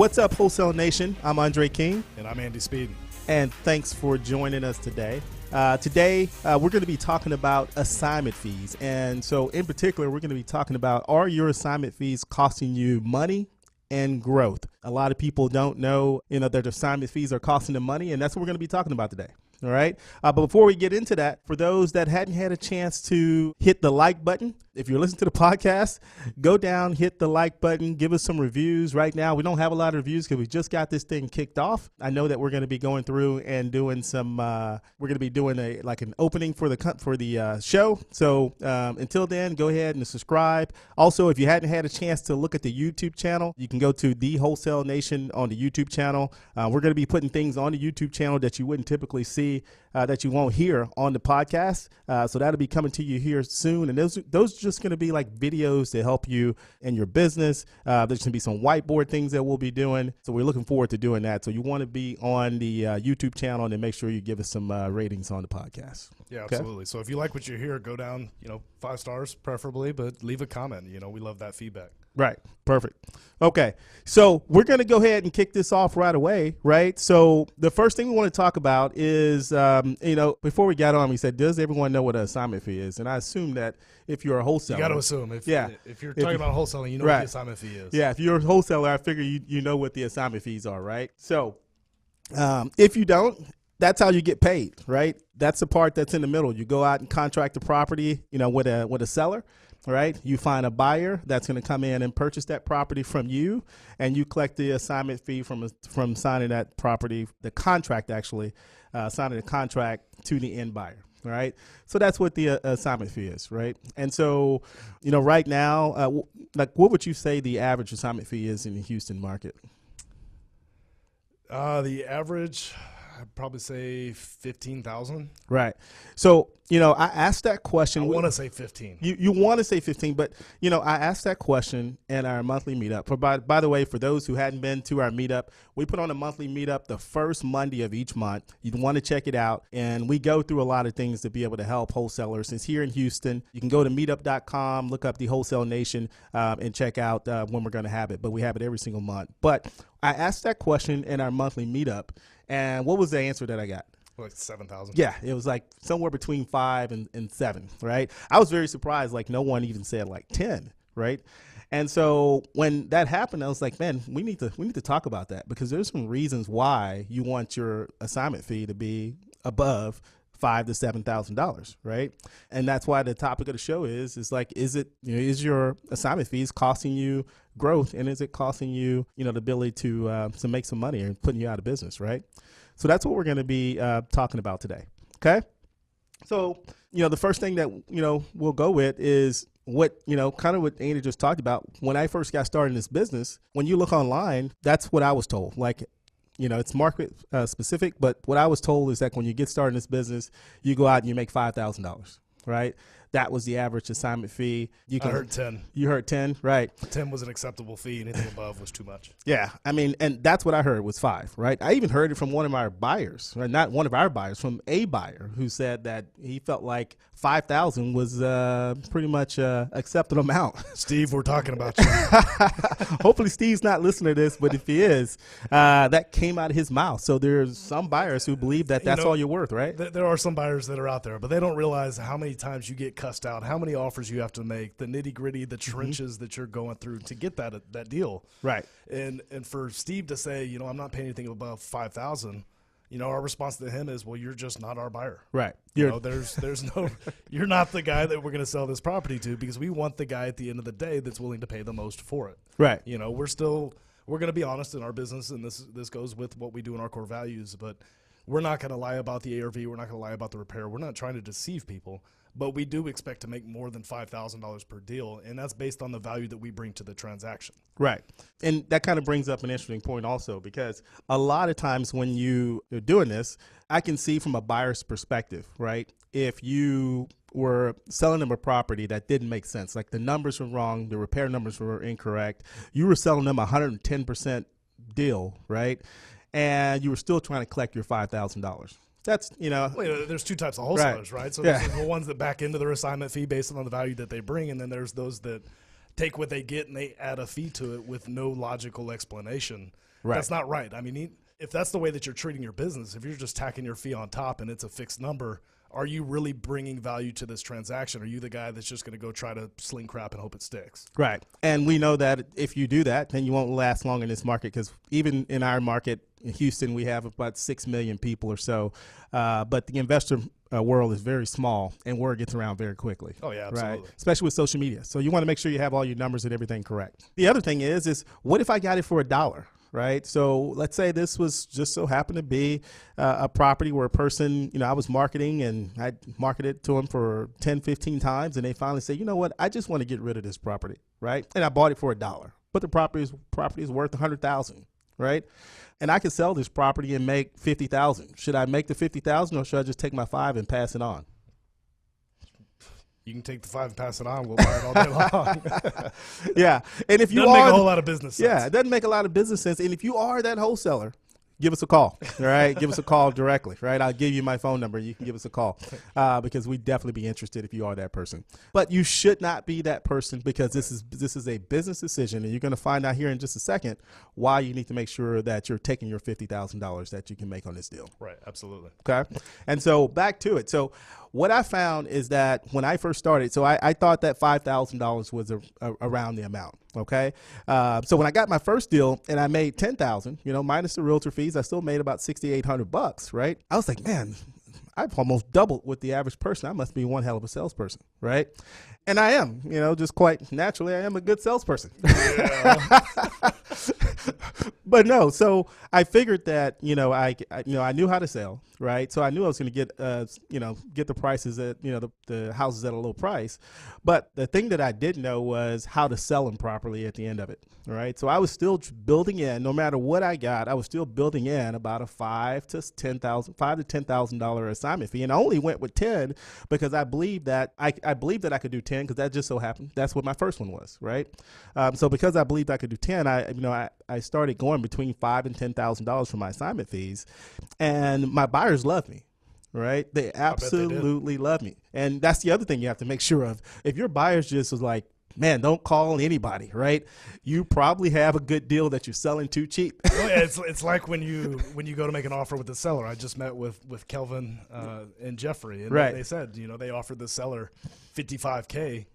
What's up, Wholesale Nation? I'm Undrea King. And I'm Andy Speed. And thanks for joining us today. Today, we're going to be talking about assignment fees. And so in particular, we're going to be talking about, are your assignment fees costing you money and growth? A lot of people don't know, that their assignment fees are costing them money, and that's what we're going to be talking about today. All right. But before we get into that, for those that hadn't had a chance to hit the like button, if you're listening to the podcast, go down, hit the like button, give us some reviews. Right now, we don't have a lot of reviews because we just got this thing kicked off. I know that we're going to be going through and doing some, we're going to be doing an opening for the show. So until then, go ahead and subscribe. Also, if you hadn't had a chance to look at the YouTube channel, you can go to the Wholesale Nation on the YouTube channel. We're going to be putting things on the YouTube channel that you wouldn't typically see, that you won't hear on the podcast. So that'll be coming to you here soon. And those are just going to be like videos to help you in your business. There's going to be some whiteboard things that we'll be doing. So we're looking forward to doing that. So you want to be on the YouTube channel and then make sure you give us some ratings on the podcast. Yeah, absolutely. Okay? So if you like what you hear, go down, 5 stars preferably, but leave a comment. We love that feedback. Right. Perfect. Okay. So we're going to go ahead and kick this off right away. Right. So the first thing we want to talk about is, before we got on, we said, does everyone know what an assignment fee is? And I assume that if you're a wholesaler, you got to assume if you're talking about wholesaling, you know right. what the assignment fee is. Yeah. If you're a wholesaler, I figure you know what the assignment fees are. Right. So if you don't, that's how you get paid. Right. That's the part that's in the middle. You go out and contract the property, with a seller. Right, you find a buyer that's going to come in and purchase that property from you, and you collect the assignment fee from signing that property, the contract actually, signing the contract to the end buyer. Right, so that's what the assignment fee is. Right, and so right now, what would you say the average assignment fee is in the Houston market? The average, I'd probably say 15,000. Right. So, I asked that question. I want to say 15. You want to say 15, but, I asked that question in our monthly meetup. By the way, for those who hadn't been to our meetup, we put on a monthly meetup the first Monday of each month. You'd want to check it out. And we go through a lot of things to be able to help wholesalers. Since here in Houston, you can go to meetup.com, look up the Wholesale Nation, and check out when we're going to have it. But we have it every single month. But I asked that question in our monthly meetup. And what was the answer that I got? Like 7,000. Yeah, it was like somewhere between 5 and 7, right? I was very surprised, like no one even said like 10, right? And so when that happened, I was like, man, we need to talk about that, because there's some reasons why you want your assignment fee to be above $5,000 to $7,000, right? And that's why the topic of the show is is your assignment fees costing you growth, and is it costing you, the ability to make some money and putting you out of business, right? So that's what we're going to be talking about today. Okay. So, the first thing that, we'll go with is what, kind of what Andy just talked about. When I first got started in this business, when you look online, that's what I was told. Like, it's market specific, but what I was told is that when you get started in this business, you go out and you make $5,000, right? That was the average assignment fee. I heard 10. You heard 10, right? 10 was an acceptable fee. Anything above was too much. Yeah, I mean, and that's what I heard was 5, right? I even heard it from one of our buyers, right? Not one of our buyers, from a buyer who said that he felt like 5,000 was pretty much acceptable amount. Steve, we're talking about you. Hopefully Steve's not listening to this, but if he is, that came out of his mouth. So there's some buyers who believe that that's all you're worth, right? There are some buyers that are out there, but they don't realize how many times you get cussed out, how many offers you have to make, the nitty gritty, the trenches that you're going through to get that deal. Right. And for Steve to say, I'm not paying anything above 5,000. Our response to him is, well, you're just not our buyer. Right. There's no, you're not the guy that we're going to sell this property to, because we want the guy at the end of the day that's willing to pay the most for it. Right. We're going to be honest in our business, and this goes with what we do in our core values, but we're not going to lie about the ARV. We're not going to lie about the repair. We're not trying to deceive people. But we do expect to make more than $5,000 per deal, and that's based on the value that we bring to the transaction. Right. And that kind of brings up an interesting point also, because a lot of times when you're doing this, I can see from a buyer's perspective, right? If you were selling them a property that didn't make sense, like the numbers were wrong, the repair numbers were incorrect, you were selling them a 110% deal, right? And you were still trying to collect your $5,000. That's, there's two types of wholesalers, right? So there's the ones that back into their assignment fee based on the value that they bring, and then there's those that take what they get and they add a fee to it with no logical explanation. Right. That's not right. I mean, if that's the way that you're treating your business, if you're just tacking your fee on top and it's a fixed number, are you really bringing value to this transaction? Are you the guy that's just going to go try to sling crap and hope it sticks? Right. And we know that if you do that, then you won't last long in this market, because even in our market in Houston, we have about 6 million people or so. But the investor world is very small, and word gets around very quickly. Oh, yeah, absolutely. Right? Especially with social media. So you want to make sure you have all your numbers and everything correct. The other thing is what if I got it for $1? Right. So let's say this was just so happened to be a property where a person, I was marketing, and I marketed to them for 10, 15 times. And they finally say, you know what, I just want to get rid of this property. Right. And I bought it for $1, but the property is worth $100,000. Right. And I could sell this property and make $50,000. Should I make the $50,000, or should I just take my 5 and pass it on? You can take the 5 and pass it on. We'll buy it all day long. Yeah. And if you doesn't are make a whole lot of business sense. Yeah, it doesn't make a lot of business sense. And if you are that wholesaler, give us a call. All right. Give us a call directly. Right. I'll give you my phone number. You can give us a call because we'd definitely be interested if you are that person. But you should not be that person, because this is a business decision. And you're going to find out here in just a second why you need to make sure that you're taking your $50,000 that you can make on this deal. Right. Absolutely. Okay. And so back to it. So what I found is that when I first started, so I thought that $5,000 was around the amount. Okay. So when I got my first deal and I made $10,000, minus the realtor fees, I still made about $6,800, right? I was like, man, I've almost doubled with the average person. I must be one hell of a salesperson, right? And I am, just quite naturally, I am a good salesperson. Yeah. But no, so I figured that, I knew how to sell, right? So I knew I was going to get, get the prices at, the houses at a low price. But the thing that I didn't know was how to sell them properly at the end of it, right? So I was still building in, no matter what I got, I was still building in about a $5,000 to $10,000 assignment fee. And I only went with 10 because I believed that I could do 10, because that just so happened. That's what my first one was, right? So because I believed I could do 10, I started going between $5,000 and $10,000 for my assignment fees, and my buyers love me. Right? They absolutely love me. And that's the other thing you have to make sure of. If your buyers just was like, man, don't call anybody, right? You probably have a good deal that you're selling too cheap. Well, yeah, it's like when you go to make an offer with the seller. I just met with Kelvin and Jeffrey, and right. They said, they offered the seller $55K.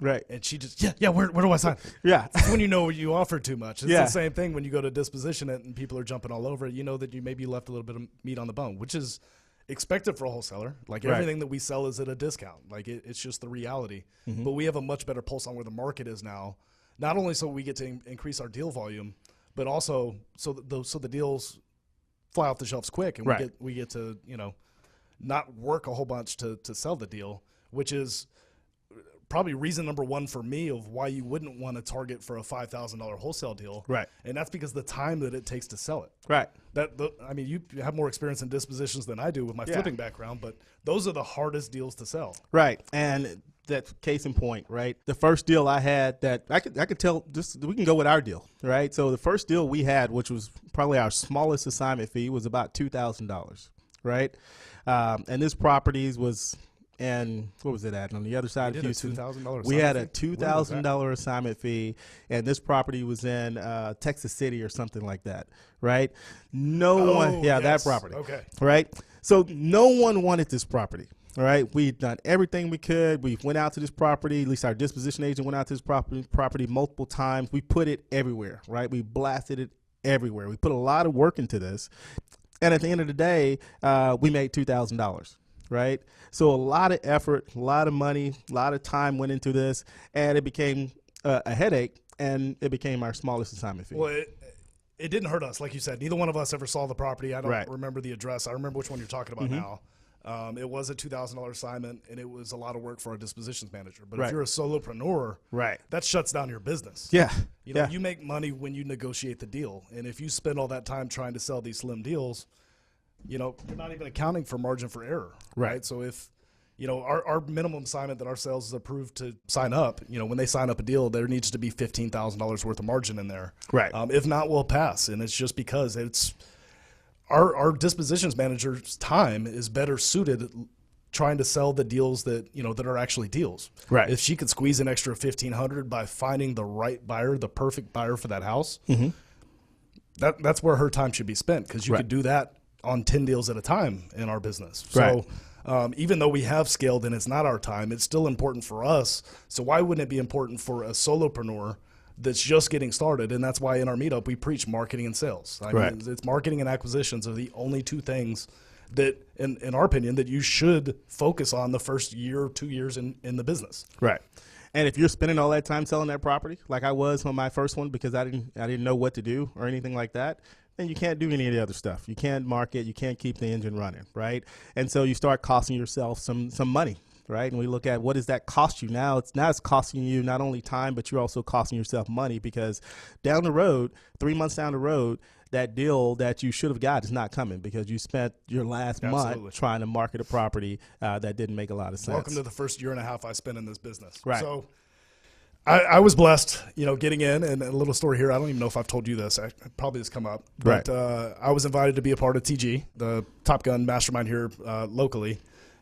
Right. And she just, where do I sign? Yeah. That's when you know you offered too much. It's the same thing when you go to disposition it and people are jumping all over it. You know that you maybe left a little bit of meat on the bone, which is expected for a wholesaler. Like everything that we sell is at a discount. Like it's just the reality. Mm-hmm. But we have a much better pulse on where the market is now. Not only so we get to increase our deal volume, but also so the deals fly off the shelves quick, and we get to not work a whole bunch to sell the deal, which is probably reason number one for me of why you wouldn't want to target for a $5,000 wholesale deal. Right. And that's because the time that it takes to sell it. Right. You have more experience in dispositions than I do with my flipping background, but those are the hardest deals to sell. Right. And that's case in point, right? The first deal I had that I could tell, just we can go with our deal, right? So the first deal we had, which was probably our smallest assignment fee, was about $2,000, right? And this properties was, and what was it at? On the other side of Houston, we had a $2,000 assignment fee, and this property was in Texas City or something like that, right? That property. Okay. Right? So no one wanted this property, all right? We'd done everything we could. We went out to this property, at least our disposition agent went out to this property multiple times. We put it everywhere, right? We blasted it everywhere. We put a lot of work into this, and at the end of the day, we made $2,000. Right. So a lot of effort, a lot of money, a lot of time went into this, and it became a headache, and it became our smallest assignment fee. Well, it didn't hurt us. Like you said, neither one of us ever saw the property. I don't remember the address. I remember which one you're talking about now. It was a $2,000 assignment, and it was a lot of work for our dispositions manager. But if you're a solopreneur, that shuts down your business. Yeah. You make money when you negotiate the deal. And if you spend all that time trying to sell these slim deals, you're not even accounting for margin for error, right? So if, our minimum assignment that our sales is approved to sign up, when they sign up a deal, there needs to be $15,000 worth of margin in there. Right. If not, we'll pass. And it's just because it's our dispositions manager's time is better suited trying to sell the deals that, that are actually deals. Right. If she could squeeze an extra $1,500 by finding the right buyer, the perfect buyer for that house, that's where her time should be spent, because you could do that on 10 deals at a time in our business. So even though we have scaled and it's not our time, it's still important for us. So why wouldn't it be important for a solopreneur that's just getting started? And that's why in our Meetup, we preach marketing and sales. I mean, it's marketing and acquisitions are the only two things that, in our opinion, that you should focus on the first year or 2 years in the business. Right. And if you're spending all that time selling that property, like I was on my first one, because I didn't know what to do or anything like that, then you can't do any of the other stuff. You can't market. You can't keep the engine running, right? And so you start costing yourself some money, right? And we look at what does that cost you now? It's costing you not only time, but you're also costing yourself money, because down the road, 3 months down the road, that deal that you should have got is not coming because you spent your last month trying to market a property that didn't make a lot of sense. Welcome to the first year and a half I spent in this business. Right. So I was blessed, getting in, and a little story here. I don't even know if I've told you this. I probably has come up, but I was invited to be a part of TG, the Top Gun mastermind here locally,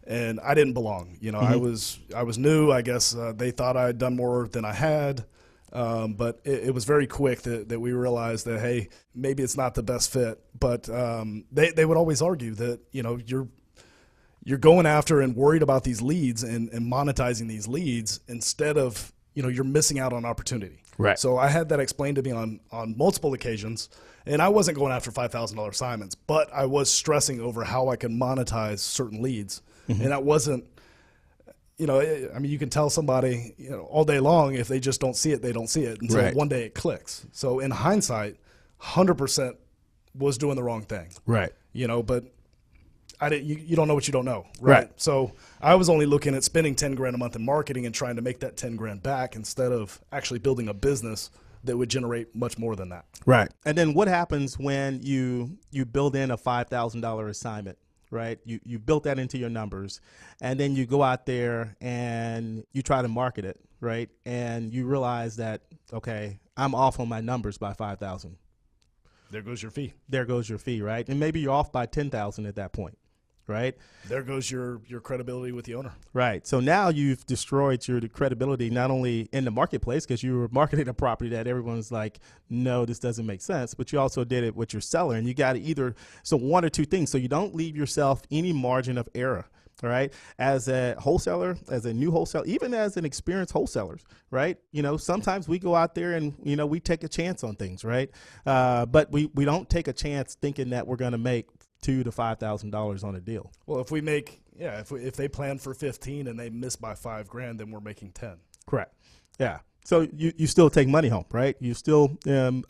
and I didn't belong. I was new. I guess they thought I had done more than I had. But it was very quick that we realized that, hey, maybe it's not the best fit. But they would always argue that, you're going after and worried about these leads and monetizing these leads instead of, you're missing out on opportunity. Right. So I had that explained to me on multiple occasions, and I wasn't going after $5,000 assignments, but I was stressing over how I can monetize certain leads. Mm-hmm. And that wasn't, you can tell somebody, all day long, if they just don't see it, they don't see it until one day it clicks. So in hindsight, 100% was doing the wrong thing. Right. But I didn't, you don't know what you don't know. Right. So I was only looking at spending 10 grand a month in marketing and trying to make that 10 grand back instead of actually building a business that would generate much more than that. Right. And then what happens when you build in a $5,000 assignment? Right. You built that into your numbers, and then you go out there and you try to market it. Right. And you realize that, okay, I'm off on my numbers by 5,000. There goes your fee. There goes your fee. Right. And maybe you're off by 10,000 at that point. Right. There goes your credibility with the owner. Right. So now you've destroyed your credibility, not only in the marketplace, because you were marketing a property that everyone's like, no, this doesn't make sense, but you also did it with your seller, and you got to so one or two things. So you don't leave yourself any margin of error. All right. As a wholesaler, as a new wholesaler, even as an experienced wholesaler, right? Sometimes we go out there and, we take a chance on things, right? But we don't take a chance thinking that we're going to make $2,000 to $5,000 on a deal. Well, if we make, if they plan for 15 and they miss by $5,000, then we're making 10. Correct. Yeah. So you still take money home, right? You're still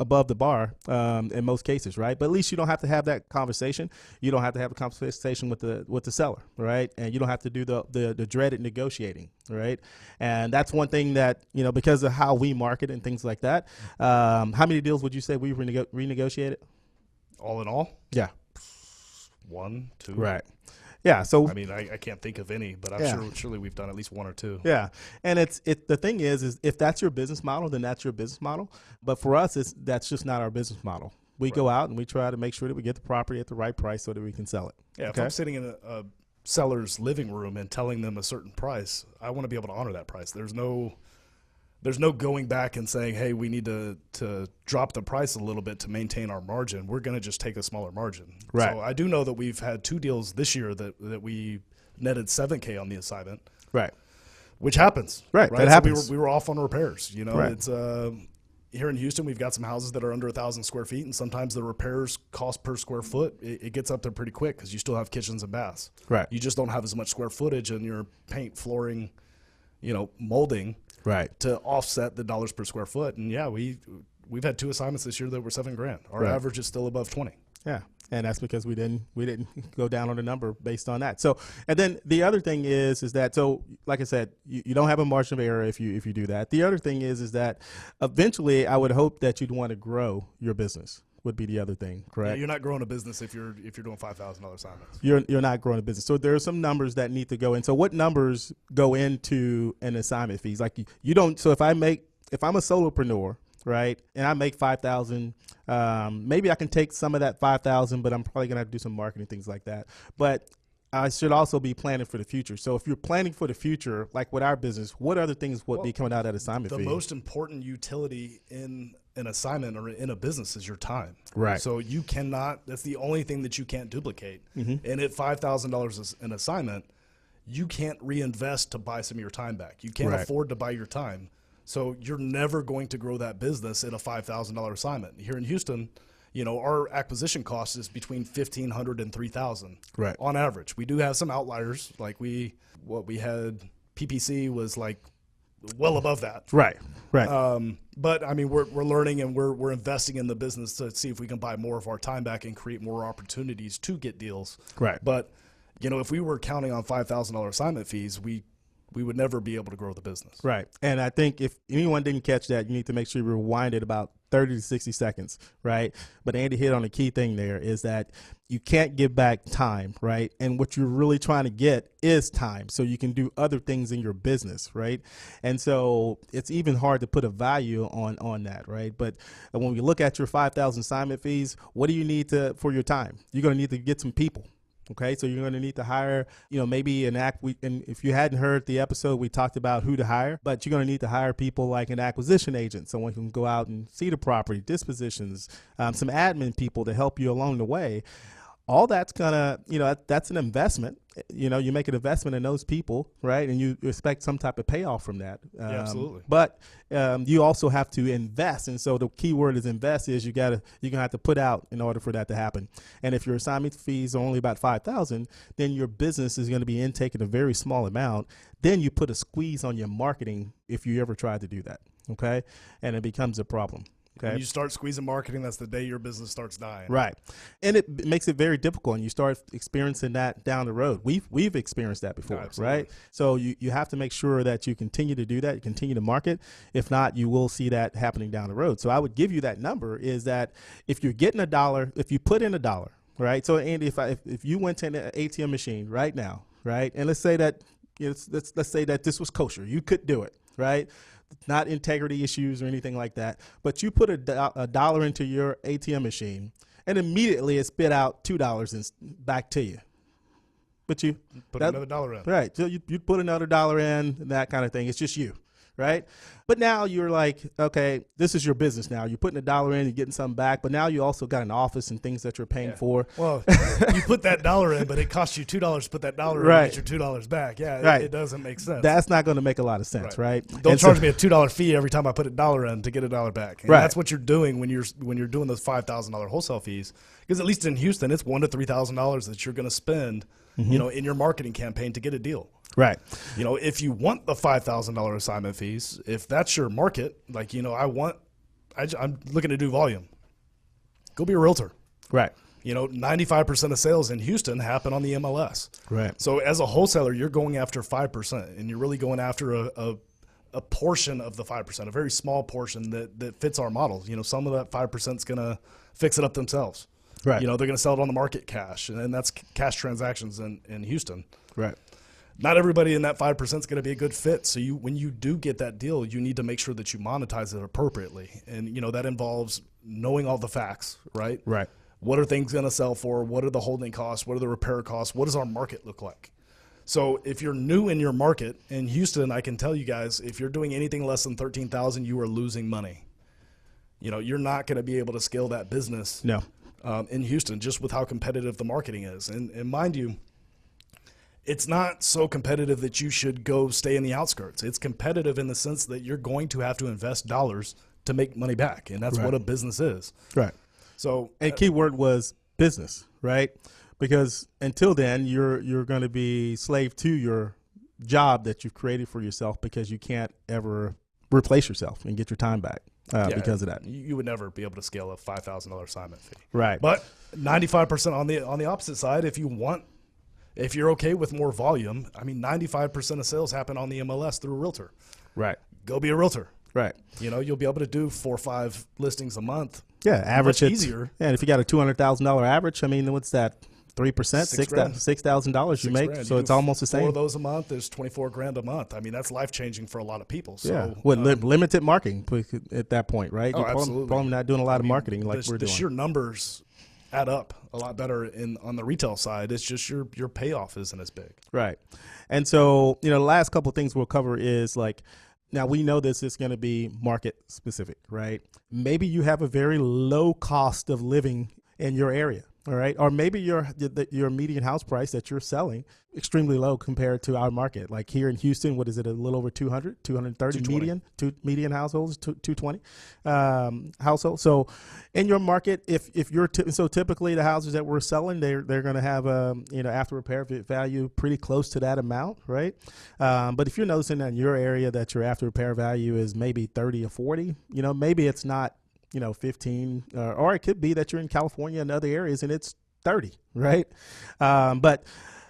above the bar in most cases, right? But at least you don't have to have that conversation. You don't have to have a conversation with the seller, right? And you don't have to do the dreaded negotiating, right? And that's one thing that, because of how we market and things like that. How many deals would you say we renegotiated? All in all? Yeah. 1, 2. Right. Yeah. So I can't think of any, but I'm surely we've done at least 1 or 2. Yeah. And the thing is if that's your business model, then that's your business model. But for us, that's just not our business model. We go out and we try to make sure that we get the property at the right price so that we can sell it. Yeah. Okay? If I'm sitting in a seller's living room and telling them a certain price, I want to be able to honor that price. There's no going back and saying, hey, we need to drop the price a little bit to maintain our margin. We're going to just take a smaller margin. Right. So I do know that we've had 2 deals this year that we netted $7,000 on the assignment. Right. Which happens. Right. That happens. So we were off on repairs. Right. It's here in Houston, we've got some houses that are under 1,000 square feet, and sometimes the repairs cost per square foot. It gets up there pretty quick because you still have kitchens and baths. Right. You just don't have as much square footage in your paint, flooring, molding. Right. To offset the dollars per square foot. And we've had 2 assignments this year that were $7,000. Our average is still above 20. Yeah. And that's because we didn't go down on the number based on that. So, and then the other thing is that, so like I said, you don't have a margin of error if you do that. The other thing is that eventually I would hope that you'd want to grow your business. Would be the other thing, correct? Yeah, you're not growing a business if you're doing $5,000 assignments. You're not growing a business. So there are some numbers that need to go in. So what numbers go into an assignment fees? Like you don't. So if I'm a solopreneur, right, and I make $5,000, maybe I can take some of that $5,000, but I'm probably gonna have to do some marketing, things like that. But I should also be planning for the future. So if you're planning for the future, like with our business, what other things would be coming out of that assignment fee? The most important utility in an assignment or in a business is your time. Right. So you cannot, that's the only thing that you can't duplicate. Mm-hmm. And at $5,000 is an assignment, you can't reinvest to buy some of your time back. You can't afford to buy your time. So you're never going to grow that business at a $5,000 assignment. Here in Houston, you know, our acquisition cost is between $1,500 and $3,000 on average. We do have some outliers. Like what we had PPC was like well above that. Right. But I mean, we're learning and we're investing in the business to see if we can buy more of our time back and create more opportunities to get deals. Right. But you know, if we were counting on $5,000 assignment fees, we would never be able to grow the business. Right. And I think if anyone didn't catch that, you need to make sure you rewind it about 30 to 60 seconds, right? But Andy hit on the key thing there is that you can't give back time, right? And what you're really trying to get is time so you can do other things in your business, right? And so it's even hard to put a value on that, right? But when we look at your 5,000 assignment fees, what do you need for your time? You're going to need to get some people. Okay, so you're going to need to hire, you know, maybe and if you hadn't heard the episode, we talked about who to hire, but you're going to need to hire people like an acquisition agent, someone who can go out and see the property, dispositions, some admin people to help you along the way. All that's going to, you know, that's an investment. You know, you make an investment in those people, right? And you expect some type of payoff from that. Yeah, absolutely. But you also have to invest. And so the key word is invest is you're going to have to put out in order for that to happen. And if your assignment fees are only about $5,000, then your business is going to be intaking a very small amount. Then you put a squeeze on your marketing if you ever try to do that. Okay. And it becomes a problem. Okay. When you start squeezing marketing, that's the day your business starts dying. Right. And it makes it very difficult, and you start experiencing that down the road. We've experienced that before, right? So you have to make sure that you continue to do that, you continue to market. If not, you will see that happening down the road. So I would give you that number is that if you're getting $1, if you put in $1, right? So Andy, if you went to an ATM machine right now, right? And let's say that, you know, let's say that this was kosher. You could do it, right? Not integrity issues or anything like that, but you put a dollar into your ATM machine and immediately it spit out $2 back to you. But you put another dollar in. Right. So you put another dollar in and that kind of thing. It's just you. Right. But now you're like, okay, this is your business now. You're putting $1 in, you're getting something back, but now you also got an office and things that you're paying for. Well, you put that dollar in, but it costs you $2 to put that dollar in and get your $2 back. Yeah, it doesn't make sense. That's not going to make a lot of sense, right? Don't charge me a $2 fee every time I put $1 in to get $1 back. And that's what you're doing when you're doing those $5,000 wholesale fees. Because at least in Houston, it's $1,000 to $3,000 that you're going to spend, you know, in your marketing campaign to get a deal. Right. You know, if you want the $5,000 assignment fees, if that's your market, like, you know, I'm looking to do volume. Go be a realtor. Right. You know, 95% of sales in Houston happen on the MLS. Right. So as a wholesaler, you're going after 5%, and you're really going after a portion of the 5%, a very small portion that fits our model. You know, some of that 5% is going to fix it up themselves. Right. You know, they're going to sell it on the market cash, and that's cash transactions in Houston. Right. Not everybody in that 5% is going to be a good fit. So when you do get that deal, you need to make sure that you monetize it appropriately. And, you know, that involves knowing all the facts, right? Right. What are things going to sell for? What are the holding costs? What are the repair costs? What does our market look like? So if you're new in your market in Houston, I can tell you guys, if you're doing anything less than 13,000, you are losing money. You know, you're not going to be able to scale that business in Houston just with how competitive the marketing is. And mind you, it's not so competitive that you should go stay in the outskirts. It's competitive in the sense that you're going to have to invest dollars to make money back, and that's what a business is. Right. So, a key word was business, right? Because until then, you're going to be slave to your job that you've created for yourself because you can't ever replace yourself and get your time back because of that. You would never be able to scale a $5,000 assignment fee. Right. But 95% on the opposite side, if you're okay with more volume, I mean, 95% of sales happen on the MLS through a realtor. Right. Go be a realtor. Right. You know, you'll be able to do 4 or 5 listings a month. Yeah, average much easier. Yeah, and if you got a $200,000 average, I mean, what's that? 3%, $6,000 you make. So it's almost the same. 4 of those a month is $24,000 a month. I mean, that's life changing for a lot of people. So, yeah, with limited marketing at that point, right? Oh, you're absolutely. Probably not doing a lot of marketing like we're doing. The sheer numbers add up a lot better on the retail side. It's just your payoff isn't as big. Right. And so, you know, the last couple of things we'll cover is like Now, we know this is going to be market specific, right? Maybe you have a very low cost of living in your area, all right? Or maybe your median house price that you're selling extremely low compared to our market. Like here in Houston, what is it, a little over 200, 230 median households, 220 households. So in your market, if you're so typically the houses that we're selling, they're going to have after repair value pretty close to that amount, right? But if you're noticing that in your area that your after repair value is maybe 30 or 40, maybe it's not 15, or it could be that you're in California and other areas and it's 30, right? But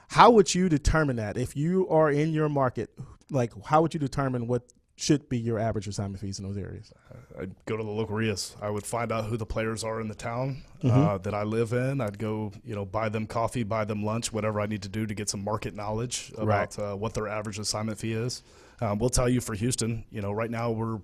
how would you determine that? If you are in your market, like how would you determine what should be your average assignment fees in those areas? I'd go to the local RIAs. I would find out who the players are in the town that I live in. I'd go, buy them coffee, buy them lunch, whatever I need to do to get some market knowledge about what their average assignment fee is. We'll tell you for Houston, right now we're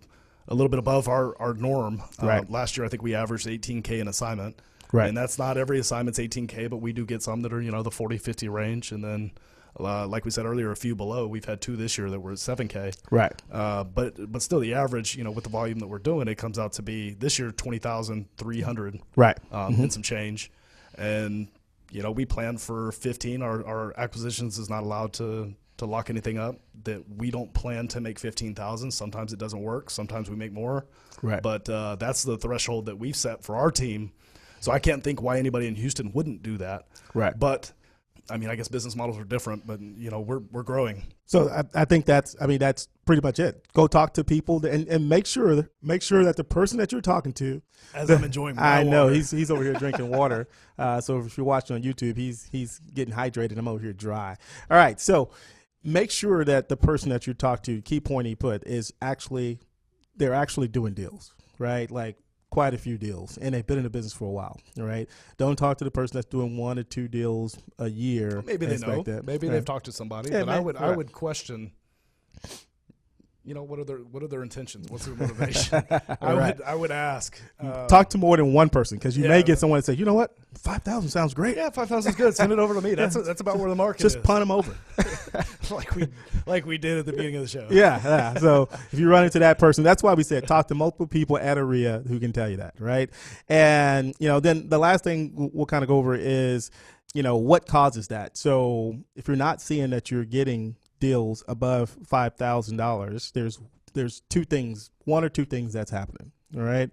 a little bit above our norm. Last year, I think we averaged $18K an assignment. Right. And that's not every assignment's $18K, but we do get some that are, the 40, 50 range. And then, like we said earlier, a few below. We've had 2 this year that were at $7K. Right. But still the average, with the volume that we're doing, it comes out to be this year 20,300. Right. And some change. And, we plan for 15. Our acquisitions is not allowed to lock anything up. That we don't plan to make 15,000. Sometimes it doesn't work. Sometimes we make more. Right. But that's the threshold that we've set for our team. So I can't think why anybody in Houston wouldn't do that. Right. But I guess business models are different, but we're growing. So I think that's pretty much it. Go talk to people and make sure that the person that you're talking to, I'm enjoying my water. He's over here drinking water. So if you're watching on YouTube, he's getting hydrated. I'm over here dry. All right. So make sure that the person that you talk to, key point he put, is they're actually doing deals, right? Like quite a few deals, and they've been in the business for a while, right? Don't talk to the person that's doing 1 or 2 deals a year. Maybe they know. Maybe they've talked to somebody, but I would question. What are their intentions? What's their motivation? I would ask. Talk to more than one person, because you may get someone that say, you know what, 5,000 sounds great. Yeah, 5,000 is good. Send it over to me. That's about where the market is. Just punt them over, like we did at the beginning of the show. Yeah. So if you run into that person, that's why we said talk to multiple people at a RIA who can tell you that, right? And then the last thing we'll kind of go over is, what causes that. So if you're not seeing that you're getting deals above $5,000, there's 2 things, 1 or 2 things that's happening. All right.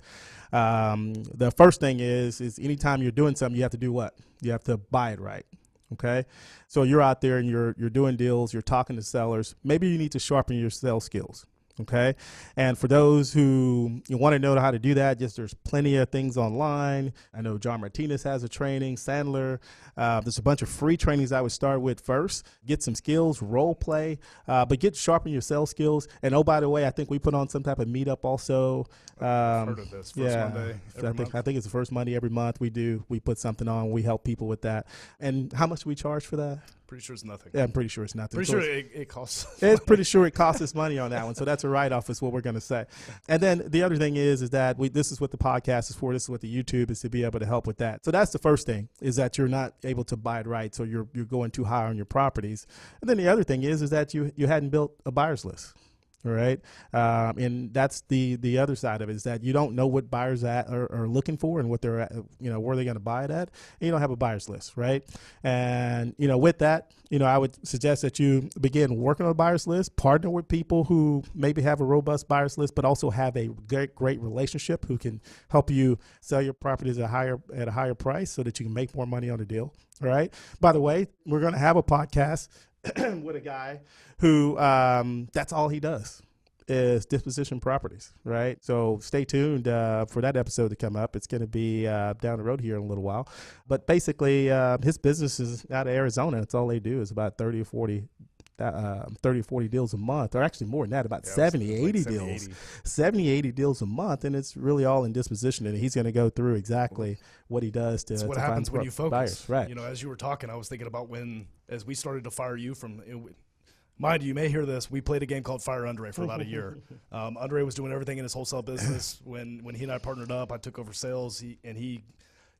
The first thing is anytime you're doing something, you have to do what? You have to buy it right. Okay. So you're out there and you're doing deals, you're talking to sellers. Maybe you need to sharpen your sales skills. Okay. And for those who you want to know how to do that, there's plenty of things online. I know John Martinez has a training, Sandler. There's a bunch of free trainings I would start with first. Get some skills, role play, but sharpen your sales skills. And oh, by the way, I think we put on some type of meetup also. I've heard of this. First Monday every month. I think it's the first Monday every month we put something on. We help people with that. And how much do we charge for that? Pretty sure it's nothing. Yeah, I'm pretty sure it's nothing. Pretty sure it costs. It's pretty sure it costs us money on that one. So that's a write-off is what we're going to say. And then the other thing is that this is what the podcast is for. This is what the YouTube is to be able to help with that. So that's the first thing, is that you're not able to buy it right. So you're going too high on your properties. And then the other thing is that you hadn't built a buyer's list. All right. And that's the other side of it, is that you don't know what buyers are looking for and what they're at, where they're going to buy it at. And you don't have a buyer's list. Right. And, with that, I would suggest that you begin working on a buyer's list, partner with people who maybe have a robust buyer's list, but also have a great relationship who can help you sell your properties at a higher price so that you can make more money on the deal. All right. By the way, we're going to have a podcast with a guy who that's all he does is disposition properties, right? So stay tuned for that episode to come up. It's going to be down the road here in a little while. But basically, his business is out of Arizona. That's all they do is about 30 or 40 deals a month, or actually more than that, about 70, 80 deals. 70, 80 deals a month, and it's really all in disposition. And he's going to go through exactly what he does to what to happens find when you focus. Buyers. Right. As you were talking, I was thinking about as we started to fire you from. Mind you may hear this. We played a game called Fire Undrea for about a year. Undrea was doing everything in his wholesale business. When he and I partnered up, I took over sales, and he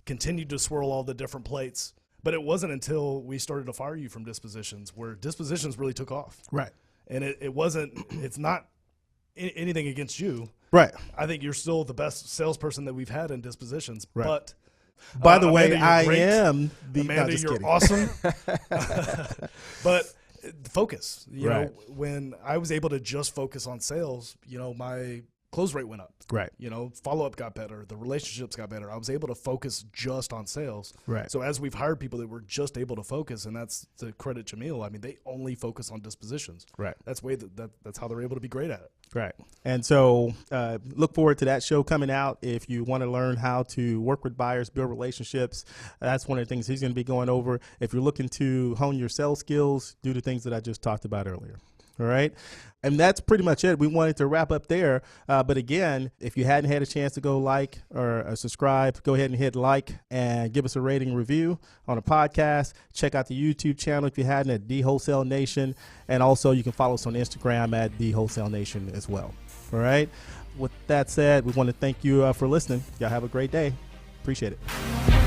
continued to swirl all the different plates. But it wasn't until we started to fire you from dispositions where dispositions really took off. Right. And it's not anything against you. Right. I think you're still the best salesperson that we've had in dispositions. Right. But by the way, Amanda, I great. am the Amanda, just you're kidding. awesome. But focus. You Right. know, when I was able to just focus on sales, you know, my close rate went up. Right. You know, follow-up got better. The relationships got better. I was able to focus just on sales. Right. So as we've hired people that were just able to focus, and that's to credit Jamil, I mean, they only focus on dispositions. Right. That's that's how they're able to be great at it. Right. And so look forward to that show coming out. If you want to learn how to work with buyers, build relationships, that's one of the things he's going to be going over. If you're looking to hone your sales skills, do the things that I just talked about earlier. All right. And that's pretty much it. We wanted to wrap up there. But again, if you hadn't had a chance to go like or subscribe, go ahead and hit like and give us a rating and review on a podcast. Check out the YouTube channel if you hadn't at The Wholesale Nation. And also you can follow us on Instagram at The Wholesale Nation as well. All right. With that said, we want to thank you for listening. Y'all have a great day. Appreciate it.